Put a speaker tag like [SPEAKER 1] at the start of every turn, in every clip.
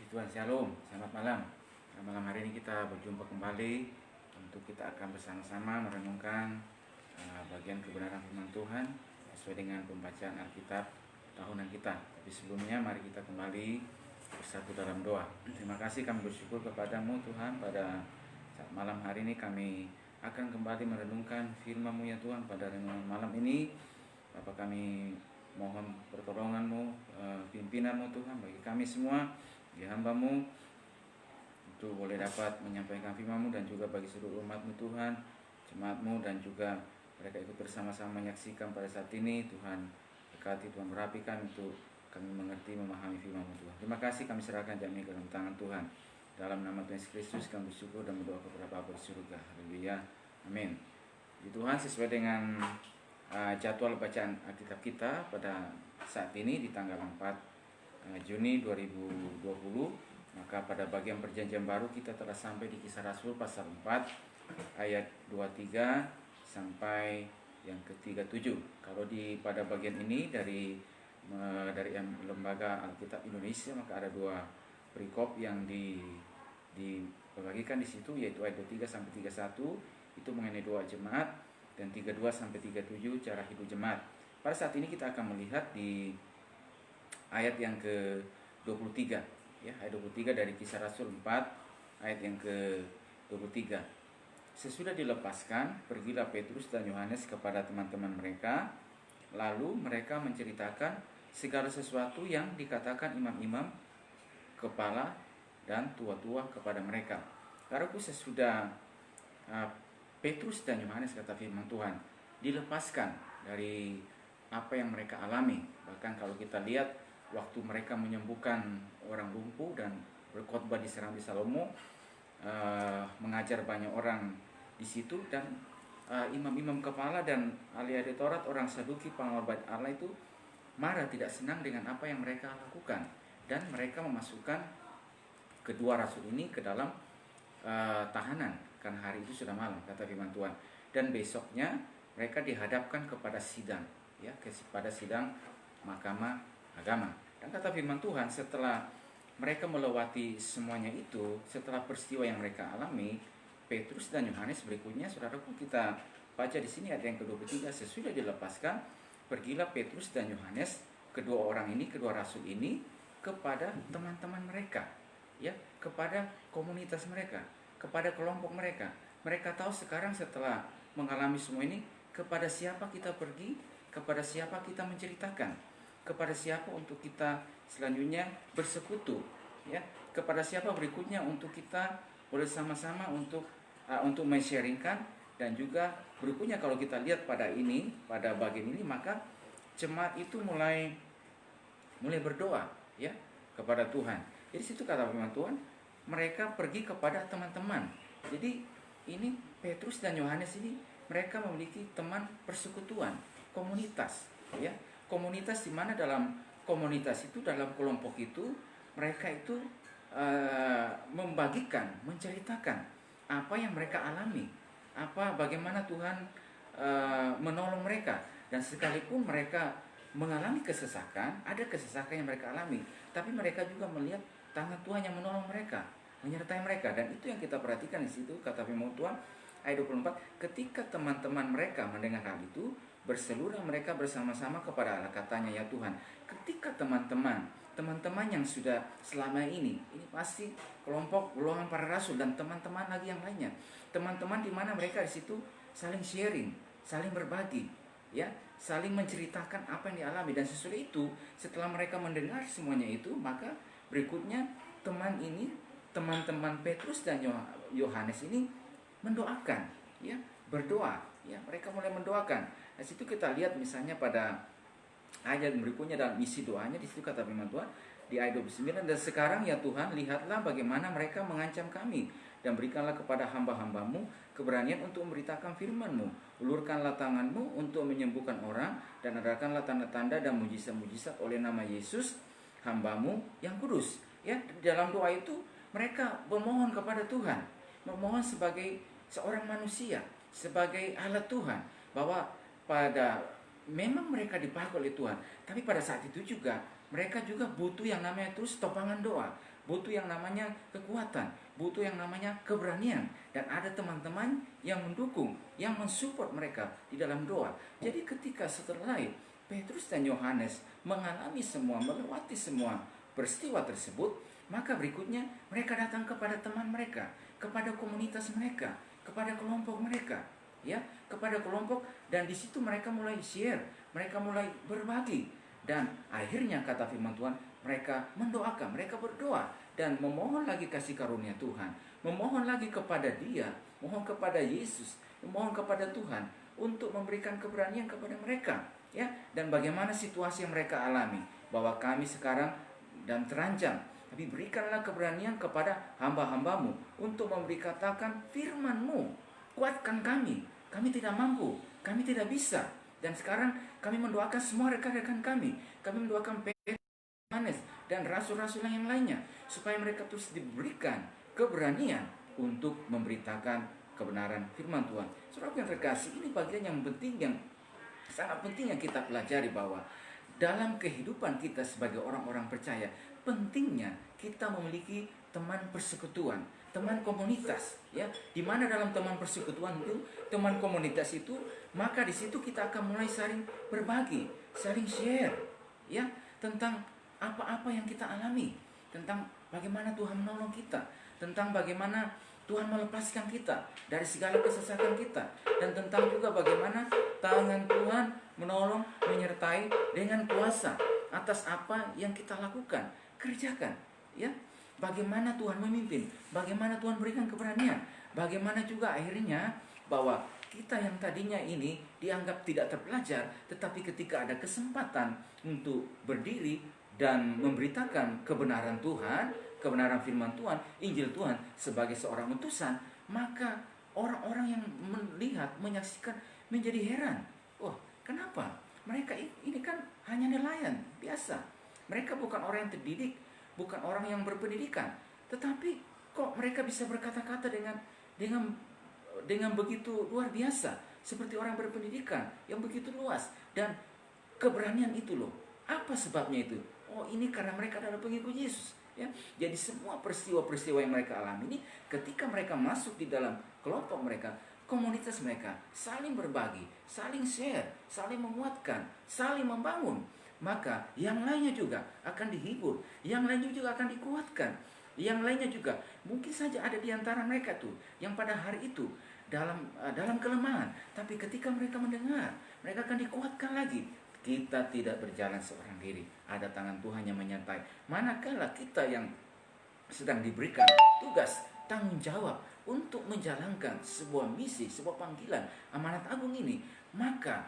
[SPEAKER 1] Puji Tuhan, Shalom, selamat malam. Malam hari ini kita berjumpa kembali untuk kita akan bersama-sama merenungkan bagian kebenaran firman Tuhan sesuai dengan pembacaan Alkitab tahunan kita. Tapi sebelumnya mari kita kembali bersatu dalam doa. Terima kasih, kami bersyukur kepadamu Tuhan, pada saat malam hari ini kami akan kembali merenungkan firman-Mu ya Tuhan. Pada renungan malam ini Bapa, kami mohon pertolongan-Mu, pimpinan-Mu Tuhan bagi kami semua, ya hamba-Mu, untuk boleh dapat menyampaikan firman-Mu, dan juga bagi seluruh umat-Mu Tuhan, jemaat-Mu, dan juga mereka ikut bersama-sama menyaksikan pada saat ini. Tuhan berkati, Tuhan berapi kami untuk kami mengerti, memahami firman-Mu Tuhan. Terima kasih, kami serahkan jam ini ke dalam tangan Tuhan. Dalam nama Tuhan Yesus Kristus kami bersyukur dan berdoa kepada Bapa di surga. Haleluya, amin. Di Tuhan, sesuai dengan jadwal bacaan Alkitab kita pada saat ini di tanggal 4 Juni 2020, maka pada bagian perjanjian baru kita telah sampai di Kisah Rasul pasal 4 ayat 23 sampai yang ke-37. Kalau pada bagian ini dari Lembaga Alkitab Indonesia, maka ada dua perikop yang dibagikan di situ, yaitu ayat 23 sampai 31 itu mengenai doa jemaat, dan 32 sampai 37 cara hidup jemaat. Pada saat ini kita akan melihat di ayat yang ke-23, ya, ayat 23 dari Kisah Rasul 4 ayat yang ke-23. Sesudah dilepaskan, pergilah Petrus dan Yohanes kepada teman-teman mereka, lalu mereka menceritakan segala sesuatu yang dikatakan imam-imam, kepala, dan tua-tua kepada mereka. Karena sesudah Petrus dan Yohanes, kata firman Tuhan, dilepaskan dari apa yang mereka alami. Bahkan kalau kita lihat waktu mereka menyembuhkan orang lumpuh dan berkhotbah di Serambi Salomo, mengajar banyak orang di situ, dan imam-imam kepala dan ahli-ahli Taurat, orang Saduki, pengorban Allah itu marah, tidak senang dengan apa yang mereka lakukan, dan mereka memasukkan kedua rasul ini ke dalam tahanan, karena hari itu sudah malam, kata firman Tuhan. Dan besoknya mereka dihadapkan kepada sidang, ya, kepada sidang mahkamah agama. Dan kata firman Tuhan, setelah mereka melewati semuanya itu, setelah peristiwa yang mereka alami, Petrus dan Yohanes berikutnya, saudaraku, kita baca di sini ayat yang ke-23, sesudah dilepaskan, pergilah Petrus dan Yohanes, kedua orang ini, kedua rasul ini, kepada teman-teman mereka, ya, kepada komunitas mereka, kepada kelompok mereka. Mereka tahu sekarang setelah mengalami semua ini, kepada siapa kita pergi, kepada siapa kita menceritakan, kepada siapa untuk kita selanjutnya bersekutu, ya, kepada siapa berikutnya untuk kita bersama-sama untuk men-sharingkan. Dan juga berikutnya kalau kita lihat pada bagian ini, maka jemaat itu mulai berdoa, ya, kepada Tuhan. Jadi situ kata firman Tuhan, mereka pergi kepada teman-teman. Jadi ini Petrus dan Yohanes ini, mereka memiliki teman persekutuan, komunitas, ya. Komunitas di mana dalam komunitas itu, dalam kelompok itu, mereka itu membagikan, menceritakan apa yang mereka alami, bagaimana Tuhan menolong mereka. Dan sekalipun mereka mengalami kesesakan, ada kesesakan yang mereka alami, tapi mereka juga melihat tangan Tuhan yang menolong mereka, menyertai mereka. Dan itu yang kita perhatikan di situ, kata firman Tuhan ayat 24, ketika teman-teman mereka mendengar hal itu, berseluruh mereka bersama-sama kepada Allah, katanya, ya Tuhan, ketika teman-teman yang sudah selama ini pasti kelompok golongan para rasul dan teman-teman lagi yang lainnya, teman-teman di mana mereka di situ saling sharing, saling berbagi, ya, saling menceritakan apa yang dialami. Dan sesudah itu, setelah mereka mendengar semuanya itu, maka berikutnya teman-teman Petrus dan Yohanes ini mendoakan, ya, berdoa, ya, mereka mulai mendoakan. Di situ kita lihat misalnya pada ayat berikutnya, dalam isi doanya di situ kata firman Tuhan di ayat 29, dan sekarang ya Tuhan, lihatlah bagaimana mereka mengancam kami, dan berikanlah kepada hamba-hambamu keberanian untuk memberitakan firman-Mu. Ulurkanlah tangan-Mu untuk menyembuhkan orang, dan adakanlah tanda-tanda dan mujizat-mujizat oleh nama Yesus hamba-Mu yang kudus. Ya, dalam doa itu mereka memohon kepada Tuhan, memohon sebagai seorang manusia, sebagai alat Tuhan, bahwa memang mereka dipakai oleh Tuhan, tapi pada saat itu juga mereka juga butuh yang namanya terus topangan doa, butuh yang namanya kekuatan, butuh yang namanya keberanian. Dan ada teman-teman yang mendukung, yang mensupport mereka di dalam doa. Jadi ketika setelah Petrus dan Yohanes mengalami semua, melewati semua peristiwa tersebut, maka berikutnya mereka datang kepada teman mereka, kepada komunitas mereka, kepada kelompok mereka, ya, kepada kelompok, dan di situ mereka mulai share, mereka mulai berbagi. Dan akhirnya kata firman Tuhan, mereka mendoakan, mereka berdoa dan memohon lagi kasih karunia Tuhan, memohon lagi kepada Dia, mohon kepada Yesus, memohon kepada Tuhan untuk memberikan keberanian kepada mereka, ya. Dan bagaimana situasi yang mereka alami, bahwa kami sekarang dan terancam, tapi berikanlah keberanian kepada hamba-hambamu untuk memberitakan firman-Mu. Kuatkan kami tidak mampu, kami tidak bisa. Dan sekarang kami mendoakan semua rekan-rekan kami mendoakan Yohanes dan rasul-rasul yang lainnya, supaya mereka terus diberikan keberanian untuk memberitakan kebenaran firman Tuhan. Saudara yang terkasih, ini bagian yang penting, yang sangat penting yang kita pelajari, bahwa dalam kehidupan kita sebagai orang-orang percaya, pentingnya kita memiliki teman persekutuan, teman komunitas, ya. Di mana dalam teman persekutuan itu, teman komunitas itu, maka di situ kita akan mulai saling berbagi, saling share, ya, tentang apa-apa yang kita alami, tentang bagaimana Tuhan menolong kita, tentang bagaimana Tuhan melepaskan kita dari segala kesesatan kita, dan tentang juga bagaimana tangan Tuhan menolong, menyertai dengan kuasa atas apa yang kita lakukan, kerjakan, ya. Bagaimana Tuhan memimpin, bagaimana Tuhan berikan keberanian, bagaimana juga akhirnya bahwa kita yang tadinya ini dianggap tidak terpelajar, tetapi ketika ada kesempatan untuk berdiri dan memberitakan kebenaran Tuhan, kebenaran firman Tuhan, Injil Tuhan sebagai seorang utusan, maka orang-orang yang melihat, menyaksikan menjadi heran. Wah, kenapa? Mereka ini kan hanya nelayan biasa. Mereka bukan orang yang terdidik, bukan orang yang berpendidikan, tetapi kok mereka bisa berkata-kata dengan begitu luar biasa, seperti orang berpendidikan yang begitu luas, dan keberanian itu loh. Apa sebabnya itu? Oh, ini karena mereka adalah pengikut Yesus, ya. Jadi semua peristiwa-peristiwa yang mereka alami ini, ketika mereka masuk di dalam kelompok mereka, komunitas mereka, saling berbagi, saling share, saling menguatkan, saling membangun, maka yang lainnya juga akan dihibur, yang lainnya juga akan dikuatkan, yang lainnya juga mungkin saja ada di antara mereka tuh yang pada hari itu dalam kelemahan, tapi ketika mereka mendengar, mereka akan dikuatkan lagi. Kita tidak berjalan seorang diri, ada tangan Tuhan yang menyertai. Manakala kita yang sedang diberikan tugas, tanggung jawab untuk menjalankan sebuah misi, sebuah panggilan, amanat agung ini, maka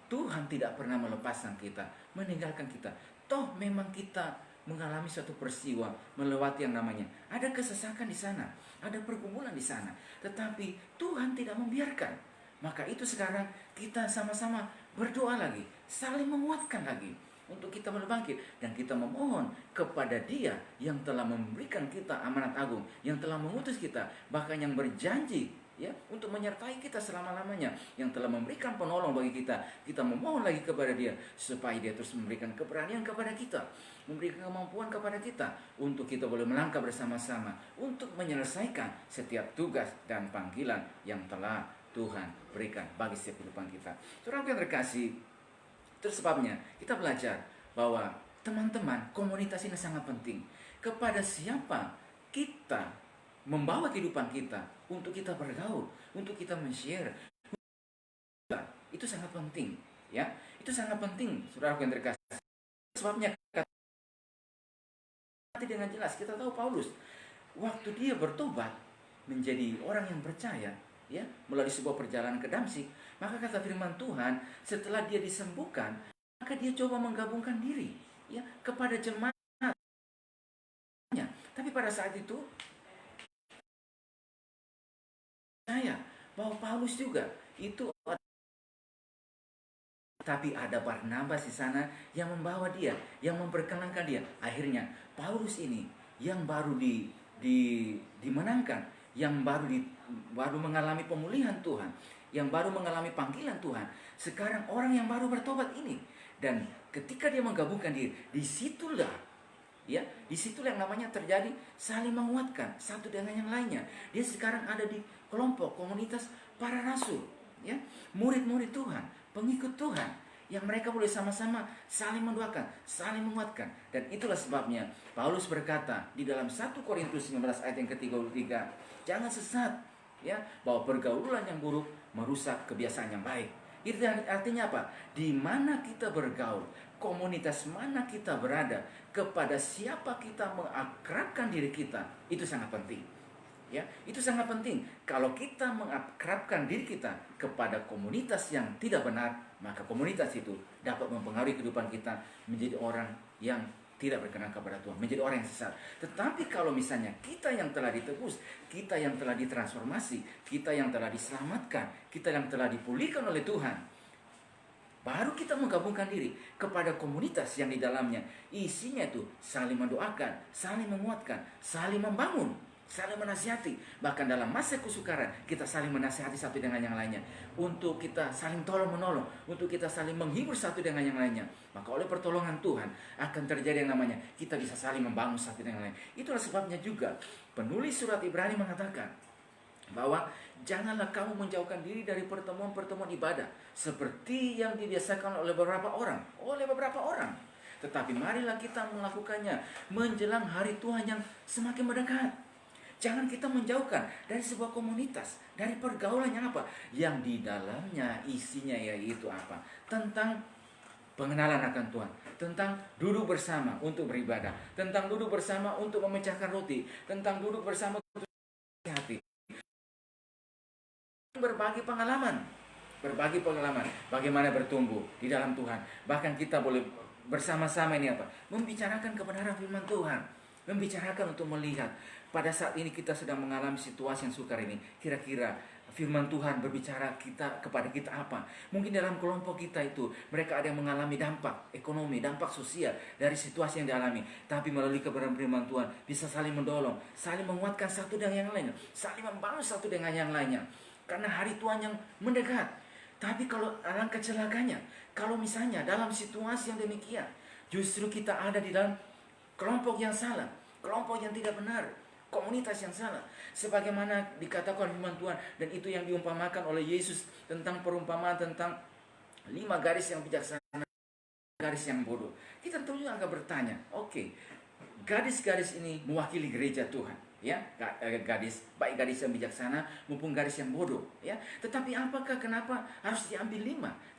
[SPEAKER 1] Tuhan tidak pernah melepaskan kita, meninggalkan kita. Toh memang kita mengalami suatu peristiwa, melewati yang namanya ada kesesakan di sana, ada pergumulan di sana, tetapi Tuhan tidak membiarkan. Maka itu sekarang kita sama-sama berdoa lagi, saling menguatkan lagi untuk kita bangkit, dan kita memohon kepada Dia yang telah memberikan kita amanat agung, yang telah mengutus kita, bahkan yang berjanji, ya, untuk menyertai kita selama-lamanya, yang telah memberikan penolong bagi kita. Kita memohon lagi kepada Dia supaya Dia terus memberikan keberanian kepada kita, memberikan kemampuan kepada kita untuk kita boleh melangkah bersama-sama untuk menyelesaikan setiap tugas dan panggilan yang telah Tuhan berikan bagi setiap kehidupan kita. Saudara yang terkasih, itu sebabnya kita belajar bahwa teman-teman, komunitas ini sangat penting. Kepada siapa kita membawa kehidupan kita, untuk kita bergaul, untuk kita men-share, itu sangat penting, ya. Itu sangat penting, saudara yang terkasih. Sebabnya dengan jelas kita tahu Paulus waktu dia bertobat menjadi orang yang percaya, ya, melalui sebuah perjalanan ke Damsyik, maka kata firman Tuhan, setelah dia disembuhkan, maka dia coba menggabungkan diri, ya, kepada jemaatnya. Tapi pada saat itu saya bahwa Paulus juga itu, tapi ada Barnabas di sana yang membawa dia, yang memperkenalkan dia. Akhirnya Paulus ini yang baru dimenangkan, yang baru mengalami pemulihan Tuhan, yang baru mengalami panggilan Tuhan. Sekarang orang yang baru bertobat ini, dan ketika dia menggabungkan diri, disitulah Ya, disitulah yang namanya terjadi saling menguatkan satu dengan yang lainnya. Dia sekarang ada di kelompok komunitas para rasul, ya, murid-murid Tuhan, pengikut Tuhan, yang mereka boleh sama-sama saling mendoakan, saling menguatkan. Dan itulah sebabnya Paulus berkata di dalam 1 Korintus 15 ayat yang ke-33, jangan sesat, ya, bahwa pergaulan yang buruk merusak kebiasaan yang baik. Itu artinya apa? Di mana kita bergaul, komunitas mana kita berada, kepada siapa kita mengakrabkan diri kita, itu sangat penting. Ya, itu sangat penting. Kalau kita mengakrabkan diri kita kepada komunitas yang tidak benar, maka komunitas itu dapat mempengaruhi kehidupan kita menjadi orang yang tidak berkenan kepada Tuhan, menjadi orang yang sesat. Tetapi kalau misalnya kita yang telah ditebus, kita yang telah ditransformasi, kita yang telah diselamatkan, kita yang telah dipulihkan oleh Tuhan, baru kita menggabungkan diri kepada komunitas yang di dalamnya isinya itu saling mendoakan, saling menguatkan, saling membangun, saling menasihati. Bahkan dalam masa kesukaran kita saling menasihati satu dengan yang lainnya, untuk kita saling tolong menolong, untuk kita saling menghibur satu dengan yang lainnya. Maka oleh pertolongan Tuhan akan terjadi yang namanya kita bisa saling membangun satu dengan yang lain. Itulah sebabnya juga penulis surat Ibrani mengatakan bahwa janganlah kamu menjauhkan diri dari pertemuan-pertemuan ibadah seperti yang dibiasakan oleh beberapa orang. Tetapi marilah kita melakukannya menjelang hari Tuhan yang semakin mendekat. Jangan kita menjauhkan dari sebuah komunitas, dari pergaulan yang apa? Yang di dalamnya isinya yaitu apa? Tentang pengenalan akan Tuhan, tentang duduk bersama untuk beribadah, tentang duduk bersama untuk memecahkan roti, tentang duduk bersama untuk hati. Berbagi pengalaman, bagaimana bertumbuh di dalam Tuhan. Bahkan kita boleh bersama-sama ini apa? Membicarakan kebenaran firman Tuhan, membicarakan untuk melihat pada saat ini kita sedang mengalami situasi yang sukar ini, kira-kira firman Tuhan berbicara kepada kita apa? Mungkin dalam kelompok kita itu mereka ada yang mengalami dampak ekonomi, dampak sosial dari situasi yang dialami, tapi melalui kebenaran firman Tuhan bisa saling mendorong, saling menguatkan satu dengan yang lainnya, saling membangun satu dengan yang lainnya, karena hari Tuhan yang mendekat. Tapi kalau alangkah celakanya kalau misalnya dalam situasi yang demikian justru kita ada di dalam kelompok yang salah, kelompok yang tidak benar, komunitas yang salah, sebagaimana dikatakan firman Tuhan, dan itu yang diumpamakan oleh Yesus tentang perumpamaan tentang 5 garis yang bijaksana, garis yang bodoh. Kita tentunya akan bertanya, oke, garis-garis ini mewakili gereja Tuhan, ya, baik gadis yang bijaksana maupun gadis yang bodoh, ya. Tetapi kenapa harus diambil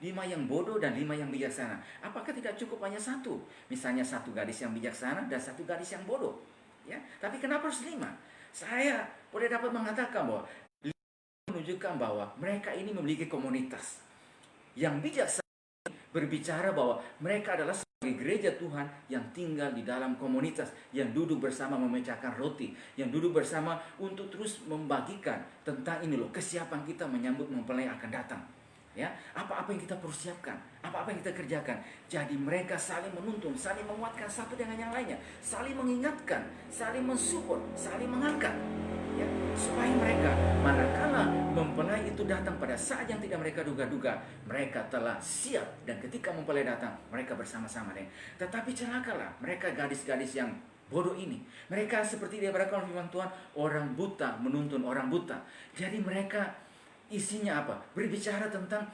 [SPEAKER 1] 5 yang bodoh dan 5 yang bijaksana? Apakah tidak cukup hanya satu? Misalnya 1 gadis yang bijaksana dan 1 gadis yang bodoh, ya. Tapi kenapa harus 5? Saya boleh dapat mengatakan bahwa 5 menunjukkan bahwa mereka ini memiliki komunitas yang bijaksana, berbicara bahwa mereka adalah sebagai gereja Tuhan yang tinggal di dalam komunitas, yang duduk bersama memecahkan roti, yang duduk bersama untuk terus membagikan tentang ini loh, kesiapan kita menyambut mempelai akan datang. Ya, apa-apa yang kita persiapkan, apa-apa yang kita kerjakan. Jadi mereka saling menuntun, saling menguatkan satu dengan yang lainnya, saling mengingatkan, saling mensupport, saling mengangkat, ya, supaya mereka manakala mempelai itu datang pada saat yang tidak mereka duga-duga, mereka telah siap, dan ketika mempelai datang mereka bersama-sama. Tetapi celakalah mereka gadis-gadis yang bodoh ini. Mereka seperti dia berkata firman Tuhan, orang buta menuntun orang buta. Jadi mereka isinya apa? Berbicara tentang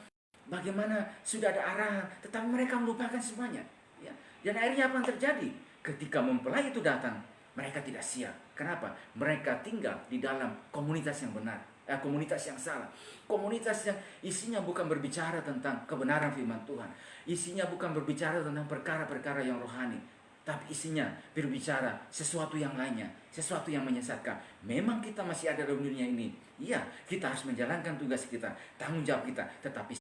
[SPEAKER 1] bagaimana sudah ada arahan, tetapi mereka melupakan semuanya, ya. Dan akhirnya apa yang terjadi? Ketika mempelai itu datang, mereka tidak siap. Kenapa? Mereka tinggal di dalam komunitas yang benar, komunitas yang salah, komunitas yang isinya bukan berbicara tentang kebenaran firman Tuhan, isinya bukan berbicara tentang perkara-perkara yang rohani, tapi isinya berbicara sesuatu yang lainnya, sesuatu yang menyesatkan. Memang kita masih ada dalam dunia ini, iya, kita harus menjalankan tugas kita, tanggung jawab kita. Tetapi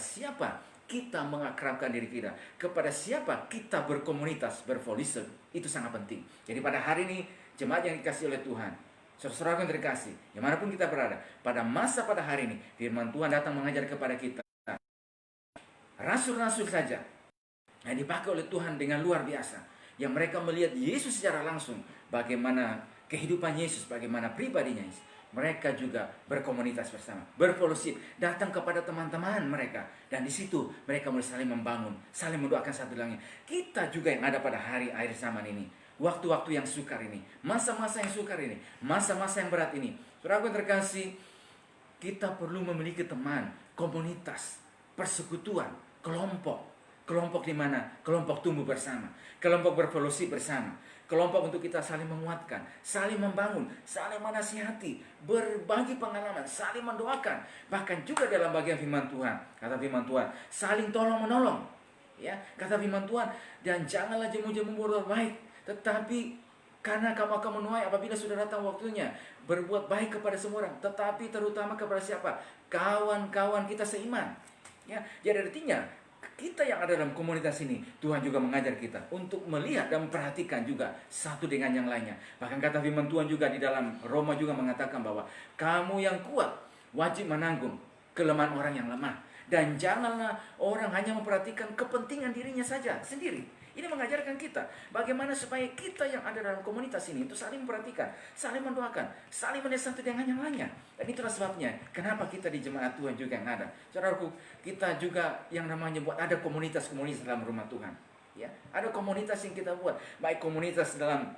[SPEAKER 1] siapa kita mengakrabkan diri kita, kepada siapa kita berkomunitas, bervolisme, itu sangat penting. Jadi pada hari ini, jemaat yang dikasih oleh Tuhan, saudara-saudara yang terkasih, dimanapun kita berada, pada hari ini, firman Tuhan datang mengajar kepada kita. Rasul-rasul saja yang dipakai oleh Tuhan dengan luar biasa, yang mereka melihat Yesus secara langsung, bagaimana kehidupan Yesus, bagaimana pribadinya Yesus. mereka juga berkomunitas bersama, berfellowship, datang kepada teman-teman mereka, dan di situ mereka mulai saling membangun, saling mendoakan satu dengan lainnya. Kita juga yang ada pada hari akhir zaman ini, waktu-waktu yang sukar ini, masa-masa yang sukar ini, masa-masa yang berat ini, saudaraku yang terkasih, kita perlu memiliki teman, komunitas, persekutuan, kelompok. Kelompok di mana? Kelompok tumbuh bersama, kelompok berfellowship bersama, kelompok untuk kita saling menguatkan, saling membangun, saling menasihati, berbagi pengalaman, saling mendoakan. Bahkan juga dalam bagian firman Tuhan, kata firman Tuhan, saling tolong menolong. Ya, kata firman Tuhan, dan janganlah jemu-jemu berbuat baik, tetapi karena kamu akan menuai apabila sudah datang waktunya. Berbuat baik kepada semua orang, tetapi terutama kepada siapa? Kawan-kawan kita seiman. Ya, jadi artinya kita yang ada dalam komunitas ini, Tuhan juga mengajar kita untuk melihat dan memperhatikan juga satu dengan yang lainnya. Bahkan kata firman Tuhan juga di dalam Roma juga mengatakan bahwa kamu yang kuat wajib menanggung kelemahan orang yang lemah. Dan janganlah orang hanya memperhatikan kepentingan dirinya saja sendiri. Ini mengajarkan kita bagaimana supaya kita yang ada dalam komunitas ini itu saling memperhatikan, saling mendoakan, saling melihat satu dengan yang lainnya. Dan itulah sebabnya kenapa kita di jemaat Tuhan juga yang ada. Saudaraku, kita juga yang namanya buat ada komunitas-komunitas dalam rumah Tuhan. Ya, ada komunitas yang kita buat, baik komunitas dalam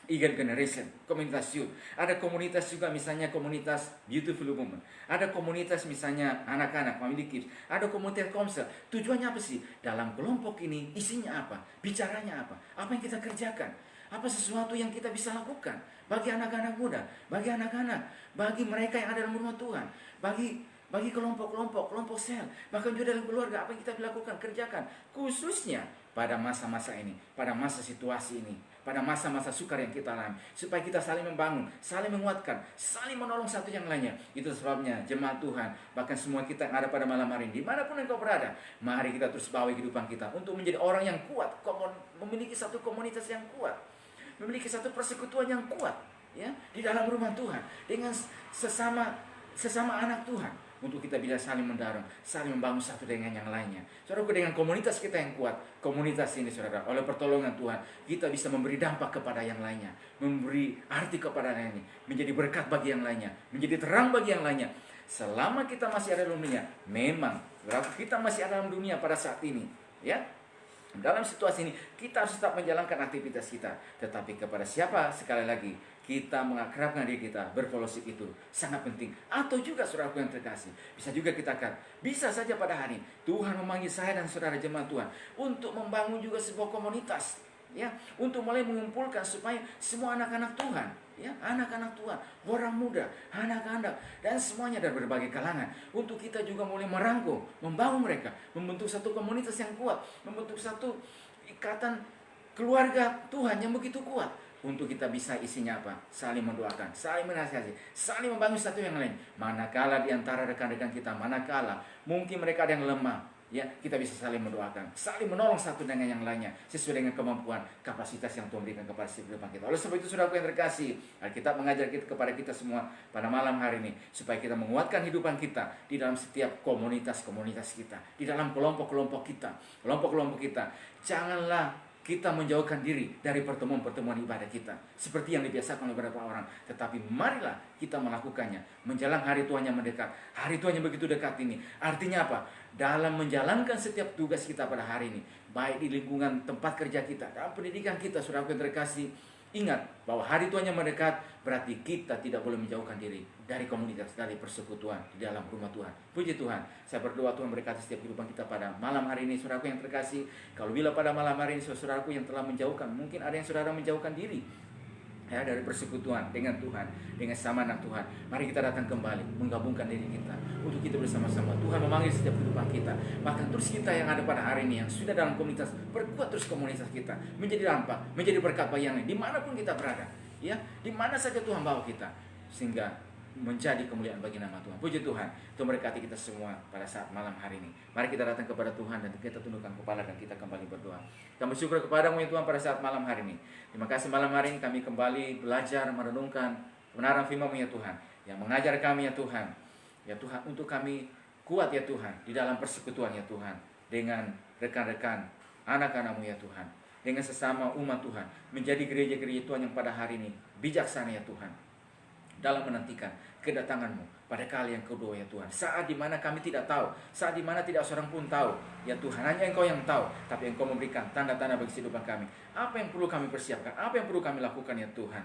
[SPEAKER 1] Eagle Generation, komunitas youth. Ada komunitas juga misalnya komunitas Beautiful Woman. Ada komunitas misalnya anak-anak, family kids. Ada komunitas komsel. Tujuannya apa sih? Dalam kelompok ini isinya apa? Bicaranya apa? Apa yang kita kerjakan? Apa sesuatu yang kita bisa lakukan? Bagi anak-anak muda, bagi anak-anak, bagi mereka yang ada dalam rumah Tuhan. Bagi kelompok-kelompok, kelompok sel, bahkan juga dalam keluarga, apa yang kita lakukan, kerjakan. Khususnya pada masa-masa ini, pada masa situasi ini, pada masa-masa sukar yang kita alami, supaya kita saling membangun, saling menguatkan, saling menolong satu yang lainnya. Itu sebabnya jemaat Tuhan, bahkan semua kita yang ada pada malam hari ini, dimanapun engkau berada, mari kita terus bawa kehidupan kita untuk menjadi orang yang kuat, memiliki satu komunitas yang kuat, memiliki satu persekutuan yang kuat, ya, di dalam rumah Tuhan, dengan sesama anak Tuhan, untuk kita bisa saling mendorong, saling membangun satu dengan yang lainnya. Saudaraku, dengan komunitas kita yang kuat, komunitas ini saudara, oleh pertolongan Tuhan, kita bisa memberi dampak kepada yang lainnya, memberi arti kepada yang lainnya, menjadi berkat bagi yang lainnya, menjadi terang bagi yang lainnya. Selama kita masih ada dalam dunia, memang saudaraku, kita masih ada dalam dunia pada saat ini, ya. Dalam situasi ini kita harus tetap menjalankan aktivitas kita, tetapi kepada siapa, sekali lagi, kita mengakrabkan diri kita, berfellowship itu sangat penting. Atau juga saudaraku yang terkasih, bisa juga kita bisa saja pada hari ini Tuhan memanggil saya dan saudara jemaat Tuhan untuk membangun juga sebuah komunitas, ya, untuk mulai mengumpulkan supaya semua anak-anak Tuhan, ya, anak-anak Tuhan, orang muda, anak-anak, dan semuanya dari berbagai kalangan, untuk kita juga mulai merangkul, membangun mereka, membentuk satu komunitas yang kuat, membentuk satu ikatan keluarga Tuhan yang begitu kuat, untuk kita bisa isinya apa? Saling mendoakan, saling menasihati, saling membangun satu yang lain. Manakala di antara rekan-rekan kita, manakala mungkin mereka ada yang lemah, ya, kita bisa saling mendoakan, saling menolong satu dengan yang lainnya sesuai dengan kemampuan, kapasitas yang Tuhan berikan kepada kehidupan kita. Oleh sebab itu saudaraku yang terkasih, Alkitab mengajar kita kepada kita semua pada malam hari ini supaya kita menguatkan kehidupan kita di dalam setiap komunitas-komunitas kita, di dalam kelompok-kelompok kita, kelompok-kelompok kita. Janganlah kita menjauhkan diri dari pertemuan-pertemuan ibadah kita seperti yang dibiasakan oleh beberapa orang, tetapi marilah kita melakukannya menjelang hari Tuhan yang mendekat. Hari Tuhan yang begitu dekat ini artinya apa? Dalam menjalankan setiap tugas kita pada hari ini, baik di lingkungan tempat kerja kita, dalam pendidikan kita, saudara yang terkasih, ingat bahwa hari Tuhan yang mendekat, berarti kita tidak boleh menjauhkan diri dari komunitas, dari persekutuan di dalam rumah Tuhan. Puji Tuhan, saya berdoa Tuhan berkati setiap kehidupan kita pada malam hari ini. Saudaraku yang terkasih, kalau bila pada malam hari ini saudaraku yang telah menjauhkan, mungkin ada yang saudara menjauhkan diri, ya, dari persekutuan dengan Tuhan, dengan sama anak Tuhan, mari kita datang kembali, menggabungkan diri kita untuk kita bersama-sama. Tuhan memanggil setiap kehidupan kita. Bahkan terus kita yang ada pada hari ini, yang sudah dalam komunitas, perkuat terus komunitas kita, menjadi dampak, menjadi berkat bagi yang lain, dimanapun kita berada, ya, dimana saja Tuhan bawa kita, sehingga menjadi kemuliaan bagi nama Tuhan. Puji Tuhan, Tuhan berkati kita semua pada saat malam hari ini. Mari kita datang kepada Tuhan dan kita tundukkan kepala dan kita kembali berdoa. Kami bersyukur kepadamu ya Tuhan pada saat malam hari ini. Terima kasih malam hari ini kami kembali belajar merenungkan kebenaran firman-Mu ya Tuhan, yang mengajar kami ya Tuhan. Ya Tuhan, untuk kami kuat ya Tuhan di dalam persekutuan ya Tuhan, dengan rekan-rekan anak-anak-Mu ya Tuhan, dengan sesama umat Tuhan, menjadi gereja-gereja Tuhan yang pada hari ini bijaksana ya Tuhan. dalam menantikan kedatangan-Mu pada kali yang kedua ya Tuhan. Saat dimana kami tidak tahu, saat dimana tidak seorang pun tahu ya Tuhan, hanya Engkau yang tahu, tapi Engkau memberikan tanda-tanda bagi kehidupan kami. Apa yang perlu kami persiapkan, apa yang perlu kami lakukan ya Tuhan,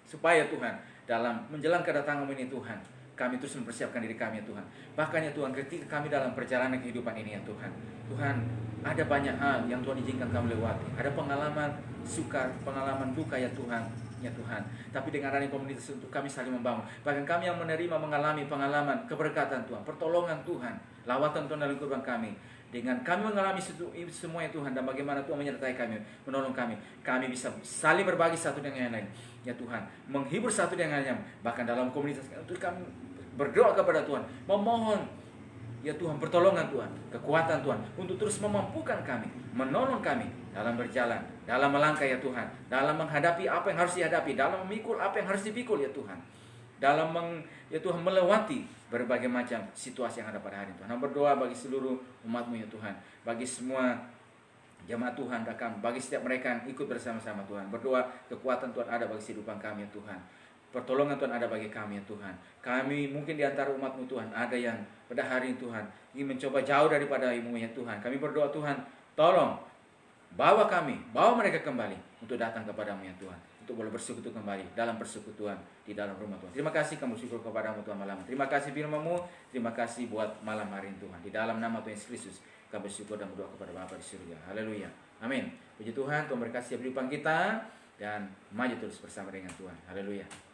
[SPEAKER 1] supaya Tuhan dalam menjelang kedatangan-Mu ini Tuhan, kami terus mempersiapkan diri kami ya Tuhan. Bahkan ya Tuhan, ketika kami dalam perjalanan kehidupan ini ya Tuhan, Tuhan, ada banyak hal yang Tuhan izinkan kami lewati. Ada pengalaman suka, pengalaman duka ya Tuhan, ya Tuhan. Tapi dengan adanya komunitas untuk kami saling membangun. Bahkan kami yang menerima mengalami pengalaman keberkatan Tuhan, pertolongan Tuhan, lawatan Tuhan dalam kehidupan kami. Dengan kami mengalami semua ya Tuhan, dan bagaimana Tuhan menyertai kami, menolong kami. Kami bisa saling berbagi satu dengan yang lain ya Tuhan, menghibur satu dengan yang lain. Bahkan dalam komunitas untuk kami berdoa kepada Tuhan, memohon ya Tuhan pertolongan Tuhan, kekuatan Tuhan untuk terus memampukan kami, menolong kami dalam berjalan, dalam melangkah ya Tuhan, dalam menghadapi apa yang harus dihadapi, dalam memikul apa yang harus dipikul ya Tuhan, dalam ya Tuhan melewati berbagai macam situasi yang ada pada hari Tuhan. Berdoa bagi seluruh umat-Mu ya Tuhan, bagi semua jemaat Tuhan, bahkan bagi setiap mereka yang ikut bersama-sama Tuhan. Berdoa kekuatan Tuhan ada bagi kehidupan kami ya Tuhan. Pertolongan Tuhan ada bagi kami ya Tuhan. Kami mungkin di antara umat-Mu Tuhan, ada yang pada hari ini Tuhan ingin mencoba jauh daripada Mu ya Tuhan. Kami berdoa Tuhan, tolong bawa kami, bawa mereka kembali untuk datang kepada-Mu ya Tuhan, untuk boleh bersekutu kembali dalam persekutuan di dalam rumah Tuhan. Terima kasih kami bersyukur kepada-Mu Tuhan malam. Terima kasih firman-Mu, terima kasih buat malam hari ini Tuhan. Di dalam nama Tuhan Yesus Kristus kami bersyukur dan berdoa kepada Bapa di surga. Haleluya. Amin. Puji Tuhan, Tuhan berkati kehidupan kita dan maju terus bersama dengan Tuhan. Haleluya.